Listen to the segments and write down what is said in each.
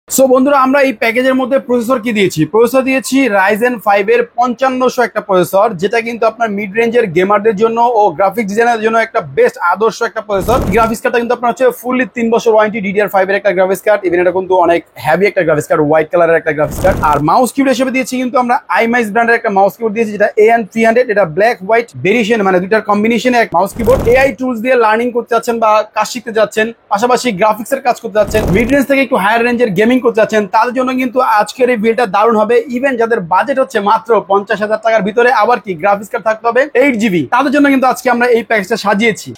So বন্ধুরা আমরা এই প্যাকেজের মধ্যে প্রসেসর কি দিয়েছি? প্রসেসর দিয়েছি Ryzen 5 এর 5500 একটা প্রসেসর, যেটা কিন্তু আপনার মিড রেঞ্জের গেমারদের জন্য ও গ্রাফিক্স ডিজাইনারের জন্য একটা বেস্ট আদর্শ একটা প্রসেসর। গ্রাফিক্স কার্ডটা কিন্তু আপনার হচ্ছে ফুললি 3 বছর ওয়ারেন্টি DDR5 এর একটা গ্রাফিক্স কার্ড। ইভেন এটা কিন্তু অনেক হেভি একটা গ্রাফিক্স কার্ড, হোয়াইট কালারের একটা গ্রাফিক্স কার্ড। আর মাউস কিবোর্ড হিসেবে দিয়েছি কিন্তু আমরা iMice ব্র্যান্ডের একটা মাউস কিবোর্ড দিয়েছি, যেটা AN300। এটা ব্ল্যাক হোয়াইট ভেরিয়েশন, মানে দুইটার কম্বিনেশনে এক মাউস কিবোর্ড। AI টুলস দিয়ে লার্নিং করতে যাচ্ছেন বা কাজ শিখতে যাচ্ছেন, পাশাপাশি গ্রাফিক্সের কাজ করতে যাচ্ছেন, মিড রেঞ্জ থেকে একটু হায়ার রেঞ্জের গেমিং করতে যাচ্ছেন, তাদের জন্য কিন্তু আজকের এই বিলটা দারুণ হবে। ইভেন যাদের বাজেট হচ্ছে মাত্র 50,000 টাকার ভিতরে, আবার কি গ্রাফিক্স কার্ড থাকতে হবে 8GB, তাদের জন্য কিন্তু আজকে আমরা এই প্যাকেজটা সাজিয়েছি।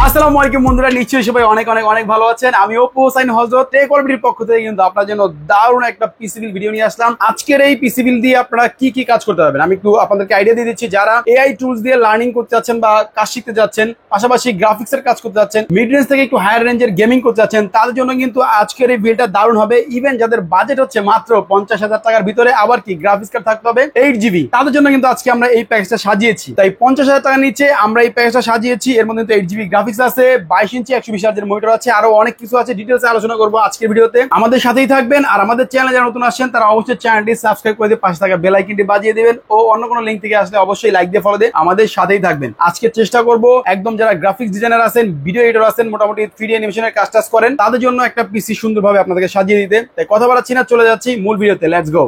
আসসালামু আলাইকুম বন্ধুরা, নিশ্চয়ই সবাই অনেক অনেক অনেক ভালো আছেন। আমি অপু হোসাইন হযরত টেক ওয়ার্ল্ডের পক্ষ থেকে কিন্তু আপনার জন্য দারুণ একটা পিসি বিল ভিডিও নিয়ে আসলাম। আজকের এই পিসি বিল দিয়ে আপনারা কি কি কাজ করতে পারবেন আমি একটু আপনাদেরকে আইডিয়া দিয়ে দিচ্ছি। যারা AI টুলস দিয়ে লার্নিং করতে যাচ্ছেন বা কাজ শিখতে যাচ্ছেন, পাশাপাশি গ্রাফিক্সের কাজ করতে যাচ্ছেন, মিড রেঞ্জ থেকে একটু হায়ার রেঞ্জের গেমিং করতে যাচ্ছেন, তাদের জন্য কিন্তু আজকের এই বিলটা দারুণ হবে। ইভেন যাদের বাজেট হচ্ছে মাত্র 50,000 টাকার ভিতরে, আবার কি গ্রাফিক্স কার্ড থাকতে হবে 8GB, তাদের জন্য কিন্তু আজকে আমরা এই প্যাকেজটা সাজিয়েছি। তাই 50,000 টাকার নিচে আমরা এই প্যাকেজটা সাজিয়েছি। এর মধ্যে কিন্তু 8GB গ্রাফিক্স আছে, 22 ইঞ্চি 120 হার্জের মনিটর আছে, আরো অনেক কিছু আছে। ডিটেইলসে আলোচনা করব আজকের ভিডিওতে। আমাদের সাথেই থাকবেন। আর আমাদের চ্যানেলে যারা নতুন আসছেন তারা অবশ্যই চ্যানেলটি সাবস্ক্রাইব করে দিয়ে পাশে থাকা বেল আইকনটি বাজিয়ে দিবেন, ও অন্য কোনো লিংক থেকে আসলে অবশ্যই লাইক দিয়ে ফলো দিয়ে আমাদের সাথেই থাকবেন। আজকে চেষ্টা করব একদম যারা গ্রাফিক্স ডিজাইনার আছেন, ভিডিও এডিটর আছেন, মোটামুটি 3D অ্যানিমেশনের কাজ করেন, তাদের জন্য একটা পিসি সুন্দরভাবে আপনাদেরকে সাজিয়ে দিতে। তাই কথা বলাচ্ছি না, চলে যাচ্ছি মূল ভিডিওতে। Let's go.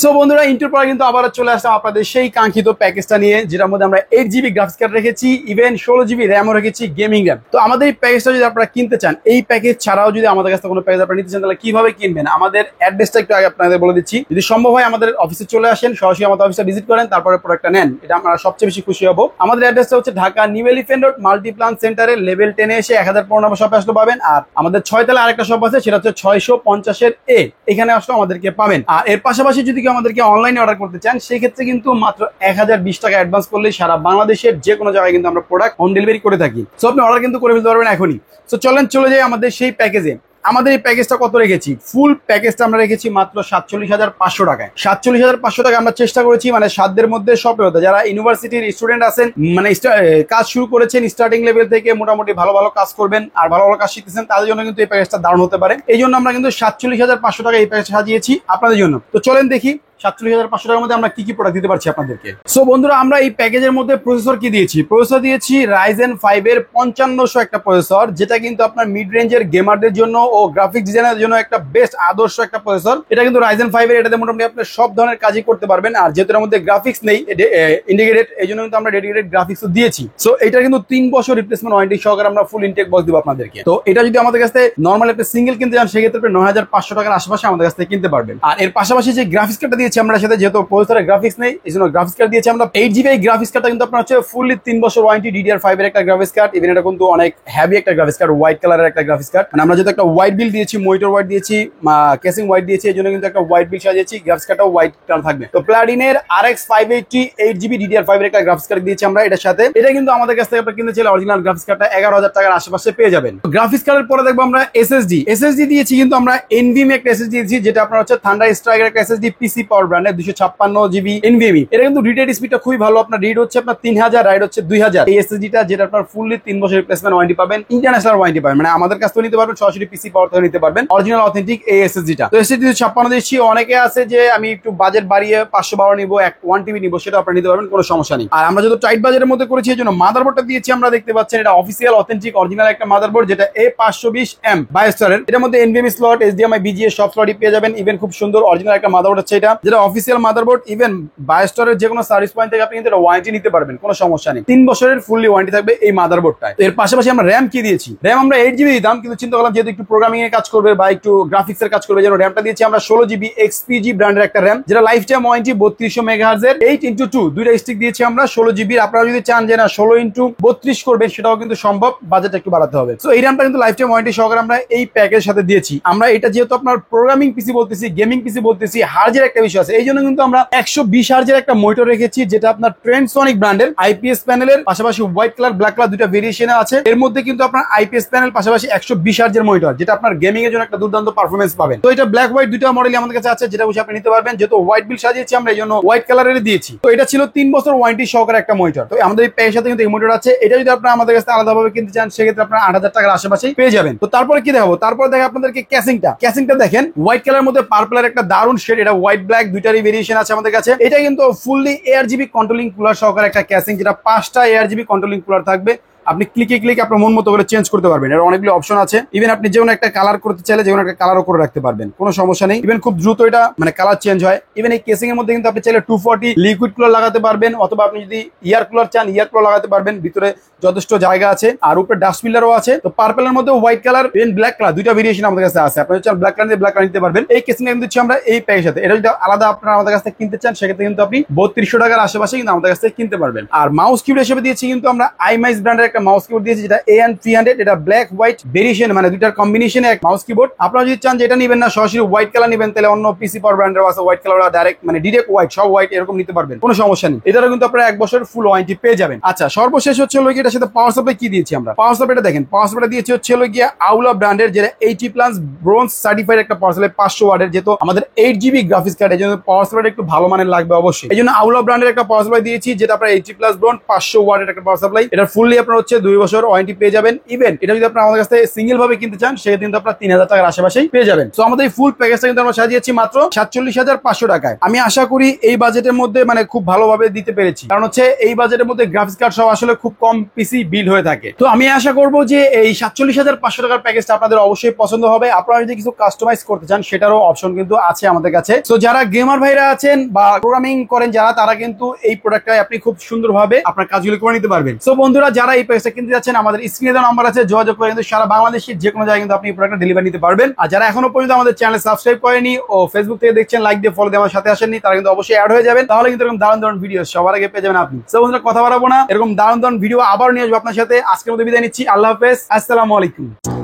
সো বন্ধুরা, ইন্টার পরে কিন্তু আবার চলে আসলাম আপনাদের সেই কাঙ্ক্ষিত প্যাকেজটা নিয়ে, যেটার মধ্যে আমরা 8GB গ্রাফিক্স কার্ড রেখেছি, ইভেন 16GB র্যামও রেখেছি, গেমিং র্যাম। তো আমাদের এই প্যাকেজটা যদি আপনারা কিনতে চান, এই প্যাকেজ ছাড়াও যদি আমাদের কাছে কোনো প্যাকেজ আপনারা নিতে চান, তাহলে কিভাবে কিনবেন আমাদের অ্যাড্রেসটা একটু আগে আপনাদের বলে দিচ্ছি। যদি সম্ভব হয় আমাদের অফিসে চলে আসেন, সরাসরি আমাদের অফিসে ভিজিট করেন, তারপরে প্রোডাক্টটা নেন, এটা আমরা সবচেয়ে বেশি খুশি হবো। আমাদের অ্যাড্রেসটা হচ্ছে Dhaka new elephant road Multiplan সেন্টারের লেভেল 10 এ এসে 1015 নম্বর শপে আসলে পাবেন। আর আমাদের 6 তলায় আরেকটা শপ আছে, সেটা হচ্ছে 650 A, এখানে আসলে আমাদেরকে পাবেন। আর এর পাশাপাশি যদি কেউ আমাদেরকে অনলাইনে অর্ডার করতে চান, সেই ক্ষেত্রে কিন্তু মাত্র 1020 টাকা অ্যাডভান্স করলে সারা বাংলাদেশের যে কোনো জায়গায় কিন্তু আমরা প্রোডাক্ট হোম ডেলিভারি করে থাকি। সো আপনি অর্ডার কিন্তু করে ফেলতে পারবেন এখনই। সো চলেন চলে যাই আমাদের সেই প্যাকেজে। আমাদের এই প্যাকেজটা কত রেখেছি? ফুল প্যাকেজটা আমরা রেখেছি মাত্র 47,500 টাকায়। 47,500 টাকা আমরা চেষ্টা করেছি মানে সাধ্যের মধ্যে সফল হতে। যারা ইউনিভার্সিটির স্টুডেন্ট আছেন, মানে কাজ শুরু করেছেন স্টার্টিং লেভেল থেকে, মোটামুটি ভালো ভালো কাজ করবেন আর ভালো ভালো কাজ শিখতেছেন, তাদের জন্য কিন্তু এই প্যাকেজটা দারুণ হতে পারে। এই জন্য আমরা কিন্তু 47,500 টাকা এই প্যাকেজ সাজিয়েছি আপনাদের জন্য। তো চলেন দেখি 47,500 টাকার মধ্যে আমরা কি কি প্রোডাক্ট দিতে পারছি আপনাদেরকে। সো বন্ধুরা, আমরা এই প্যাকেজের মধ্যে প্রসেসর কি দিয়েছি? প্রসেসর দিয়েছি Ryzen 5 এর 5500 একটা প্রসেসর, যেটা কিন্তু আপনার মিড রেঞ্জের গেমারদের জন্য ও গ্রাফিক্স ডিজাইনারের জন্য একটা বেস্ট আদর্শ একটা প্রসেসর। এটা কিন্তু Ryzen 5 এর, এটাতে মোটামুটি আপনি সব ধরনের কাজই করতে পারবেন। আর যেহেতু এর মধ্যে গ্রাফিক্স নেই ইন্টিগ্রেটেড, এই জন্য কিন্তু আমরা ডেডিকেটেড গ্রাফিক্সও দিয়েছি। সো এটা কিন্তু 3 বছর রিপ্লেসমেন্ট ওয়ারেন্টি সহকারে আমরা ফুল ইনটেক বক্স দিব আপনাদেরকে। তো এটা যদি আমাদের কাছে নরমাল একটা সিঙ্গেল কিনতে চান, সেক্ষেত্রে 9,500 টাকার আশেপাশে আমাদের কাছ থেকে কিনতে পারবেন। আর এর পাশাপাশি যে গ্রাফিক্স কার্ডটা দিয়েছি আমরা, সাথে যেহেতু প্রসেসরে গ্রাফিক্স নেই, এই জন্য গ্রাফিক্স কার্ড দিয়েছি আমরা 8GB। গ্রাফিক্স কার্ডটা কিন্তু আপনার হচ্ছে ফুললি 3 বছর ওয়ারেন্টি DDR5 এর একটা গ্রাফিক্স কার্ড। ইভেন এটা কিন্তু অনেক হেভি একটা গ্রাফিক্স কার্ড, হোয়াইট কালারের একটা গ্রাফিক্স কার্ড। মানে আমরা যেহেতু একটা হোয়াইট বিল দিয়েছি, মনিটর হোয়াইট দিয়েছি, কেসিং হোয়াইট দিয়েছি, এই জন্য কিন্তু একটা হোয়াইট বিল সাজিয়েছি। গ্রাফিক্স কার্ডটাও হোয়াইট কালার থাকবে। তো প্লাটিনের RX 580 8GB DDR5 এর একটা গ্রাফিক্স কার্ড দিয়েছি আমরা এটার সাথে। এটা কিন্তু আমাদের কাছ থেকে আপনারা কিনতে চাইলে অরিজিনাল গ্রাফিক্স কার্ডটা 11,000 টাকার আশেপাশে পেয়ে যাবেন। গ্রাফিক্স কার্ডের পরে দেখবো আমরা SSD দিয়েছি কিন্তু আমরা NVMe একটা SSD দিয়েছি, যেটা আপনার হচ্ছে থান্ডার স্ট্রাইকের একটা SSD, পিসি পাওয়ার ব্র্যান্ডের 256GB NVMe। এটা কিন্তু রিড স্পিডটা খুবই ভালো। আপনার রিড হচ্ছে আপনার 3000, রাইড হচ্ছে 2000। এই এসএসডিটা যেটা আপনার ফুললি 3 বছর রিপ্লেসমেন্ট ওয়ারেন্টি পাবেন, ইন্টারন্যাশনাল ওয়ারেন্টি পাবেন, মানে আমাদের কাছ থেকে নিতে পারবেন, সরাসরি পিসি পাওয়ার থেকে নিতে পারবেন, অরিজিনাল অথেন্টিক এই এসএসডিটা। তো এসএসডি 56 দিচ্ছি। অনেকে আছে যে আমি একটু বাজেট বাড়িয়ে 512 নিবো, 1TB নিবো, সেটা আপনারা নিতে পারবেন, কোনো সমস্যা নেই। আর আমরা যেহেতু টাইট বাজেটের মধ্যে করেছি, এই জন্য মাদারবোর্ডটা দিয়েছি আমরা, দেখতে পাচ্ছেন এটা অফিসিয়াল অথেন্টিক অরিজিনাল একটা মাদারবোর্ড, যেটা A520M 22 এর। এটার মধ্যে NVMe স্লট, HDMI, BGA সব স্লটই পেয়ে যাবেন। ইভেন খুব সুন্দর অরিজিনাল একটা মাদারবোর্ড হচ্ছে এটা, যেটা অফিসিয়াল মাদারবোর্ড। ইভেন বায়োস্টারের যে কোনো সার্ভিস পয়েন্ট থেকে আপনি কিন্তু এটা ওয়ারেন্টি নিতে পারবেন, কোনো সমস্যা নেই। 3 বছরের ফুললি ওয়ারেন্টি থাকবে এই মাদারবোর্ডটায়। এর পাশাপাশি আমরা র্যাম কি দিয়েছি, র্যাম আমরা 8 GB দিতাম, কিন্তু চিন্তা করলাম যেহেতু একটু প্রোগ্রামিং এর কাজ করবে বা একটু গ্রাফিক্স এর কাজ করবে, যেন র্যামটা দিয়েছি আমরা 16 GB এক্সপিজি ব্র্যান্ডের একটা র্যাম, যেটা লাইফ টাইম ওয়ারেন্টি 3200 মেগাহার্জ এর 8x2 দুইটা স্টিক দিয়েছি আমরা 16 GB। আপনারা যদি চান যে না 16x32 করবেন, সেটাও কিন্তু সম্ভব, বাজেট একটু বাড়াতে হবে। তো এই র্যামটা কিন্তু লাইফ টাইম ওয়ারেন্টি সহকারে আমরা এই প্যাকের সাথে দিয়েছি। আমরা এটা যেহেতু আপনার প্রোগ্রামিং পিসি বলতেছি, গেমিং পিসি বলতেছি, হার্জের একটা বিষয় আছে, এই জন্য কিন্তু আমরা 120 হার্জের একটা মনিটর রেখেছি, যেটা আপনার ট্রেন্ডসনিক ব্র্যান্ডের আইপিএস প্যানেলের পাশাপাশি হোয়াইট কালার ব্ল্যাক কালার দুইটা ভেরিয়েশন আছে। এর মধ্যে কিন্তু আপনার আইপিএস প্যানেল পাশাপাশি 120 হার্জের মনিটর, যেটা আপনার গেমিং এর জন্য একটা দুর্দান্ত পারফরমেন্স পাবেন। তো এটা ব্ল্যাক হোয়াইট দুইটা মডেল আমাদের কাছে আছে, যেটা বুঝে আপনি নিতে পারবেন। যেহেতু হোয়াইট বিল সাজিয়েছি আমরা, এই জন্য হোয়াইট কালারের দিয়েছি। তো এটা ছিল 3 বছর ওয়ারেন্টি সহকারে একটা মনিটর। তো আমাদের এই প্যাকের সাথে কিন্তু এই মনিটর আছে। এটা যদি আপনারা আমাদের কাছে আলাদাভাবে কিনতে চান, সেক্ষেত্রে আপনারা 8000 টাকার আশেপাশেই পেয়ে যাবেন। তো তারপরে কি দেখাবো, তারপরে দেখে আপনাদেরকে ক্যাসিংটা দেখেন, হোয়াইট কালার মধ্যে পার্পলের একটা দারুণ শেড। এটা হোয়াইট ব্ল্যাক দুইটারই ভেরিয়েশন আছে আমাদের কাছে। এটা কিন্তু ফুললি ARGB কন্ট্রোলিং কুলার সহকারে একটা ক্যাসিং, যেটা 5টা ARGB কন্ট্রোলিং কুলার থাকবে। আপনি ক্লিকে আপনার মন মতো করে চেঞ্জ করতে পারবেন। এর অনেকগুলো অপশন আছে। ইভেন আপনি যেকোনো একটা কালার করতে চাইলে যেকোনো একটা কালারও করে রাখতে পারবেন, কোনো সমস্যা নেই। ইভেন খুব দ্রুত এটা মানে কালার চেঞ্জ হয়। ইভেন এই কেসিং এর মধ্যে কিন্তু আপনি চাইলে 240 লিকুইড কুলার লাগাতে পারবেন, অথবা আপনি যদি ইয়ার কুলার চান ইয়ার কুলার লাগাতে পারবেন। ভিতরে যথেষ্ট জায়গা আছে, আর উপরে ডাস্ট ফিল্টারও আছে। তো পার্পলের মধ্যে white colour and black colour দুইটা ভেরিয়েশন আমাদের কাছে আছে। আপনি চান ব্ল্যাক কালার দিয়ে ব্ল্যাক কালার নিতে পারবেন। এই কেসিং কিন্তু দিচ্ছি আমরা এই প্যাকের সাথে। এটা যদি আলাদা আপনারা আমাদের কাছ থেকে কিনতে চান, সেক্ষেত্রে কিন্তু আপনি 3200 টাকার আশেপাশে কিন্তু আমাদের কাছ থেকে কিনতে পারবেন। আর মাউস কিবোর্ড হিসেবে দিয়েছি কিন্তু আমরা আইমাইস ব্র্যান্ডের একটা মাউস কিবোর্ড দিয়েছি, যেটা AN300। এটা ব্ল্যাক হোয়াইট ভেরিয়েশন, মানে দুইটার কম্বিনেশনে এক মাউস কিবোর্ড। আপনারা যদি চান যে এটা নেবেন না, সরাসরি হোয়াইট কালার নেবেন, তাহলে অন্য পিসি পাওয়ার ব্র্যান্ডের আছে হোয়াইট কালার, ডাইরেক্ট মানে ডিরেক্ট হোয়াইট, সব হোয়াইট এরকম নিতে পারবেন, কোনো সমস্যা নেই। এটারও কিন্তু আপনারা 1 বছর ফুল ওয়ারেন্টি পেয়ে যাবেন। আচ্ছা, সর্বশেষ হচ্ছে হলো এটার সাথে পাওয়ার সাপ্লাই কি দিয়েছি আমরা। পাওয়ার সাপ্লাইটা দেখেন, পাওয়ার সাপ্লাই দিয়েছি হচ্ছে হলো গিয়া আউলা ব্র্যান্ডের, যেটা 80+ ব্রোঞ্জ সার্টিফাইড একটা পাওয়ার সাপ্লাই 500 ওয়াটের। যেহেতু আমাদের 8 GB গ্রাফিক্স কার্ড, এই জন্য পাওয়ার সাপ্লাইটা একটু ভালো মানের লাগবে অবশ্যই। এই জন্য আউলা ব্র্যান্ডের একটা পাওয়ার সাপ্লাই দিয়েছি, যেটা আপনার 80+ ব্রোঞ্জ 500 ওয়াটের একটা পাওয়ার সাপ্লাই। এটা ফুললি আপনার হচ্ছে 2 বছর ওয়ারেন্টি পেয়ে যাবেন। ইভেন এটা যদি আপনারা আমাদের কাছ থেকে সিঙ্গেল ভাবে কিনতে চান, সেক্ষেত্রে কিন্তু আপনারা 3000 টাকার আশেপাশেই পেয়ে যাবেন। তো আমাদের এই ফুল প্যাকেজটা কিন্তু আমরা সাজিয়েছি মাত্র 47,500 টাকায়। আমি আশা করি এই বাজেটের মধ্যে মানে খুব ভালোভাবে দিতে পেরেছি, কারণ হচ্ছে এই বাজেটের মধ্যে গ্রাফিক্স কার্ড সব আসলে খুব কম পিসি বিল্ড হয়ে থাকে। তো আমি আশা করবো যে এই 47,500 টাকার প্যাকেজটা আপনাদের অবশ্যই পছন্দ হবে। আপনারা যদি কিছু কাস্টমাইজ করতে চান, সেটারও অপশন কিন্তু আছে আমাদের কাছে। তো যারা গেমার ভাইরা আছেন বা প্রোগ্রামিং করেন যারা, তারা কিন্তু এই প্রোডাক্টটা আপনি খুব সুন্দরভাবে আপনার কাজগুলো করে নিতে পারবেন। তো বন্ধুরা, যারা এই প্যাকেজটা কিনতে যাচ্ছেন, আমাদের স্ক্রিনে দেওয়া নাম্বার আছে, যোগাযোগ করে কিন্তু সারা বাংলাদেশের যে কোনো জায়গায় কিন্তু আপনি এই প্রোডাক্টটা ডেলিভারি নিতে পারবেন। আর যারা এখনো পর্যন্ত আমাদের চ্যানেল সাবস্ক্রাইব করেনি ও ফেসবুক থেকে দেখছেন, লাইক দিয়ে ফলো দিয়ে আমার সাথে আসেননি, তারা কিন্তু অবশ্যই অ্যাড হয়ে যাবেন। তাহলে কিন্তু এরকম দারুণ ভিডিও সবার আগে পেয়ে যাবেন আপনি। তো বন্ধুরা, কথা বাড়াবো না, এরকম দারুণ ভিডিও আবার নিয়ে আসবো আপনার সাথে। আজকের মতো বিদায় নিচ্ছি। আল্লাহ হাফেজ, আসসালামু আলাইকুম।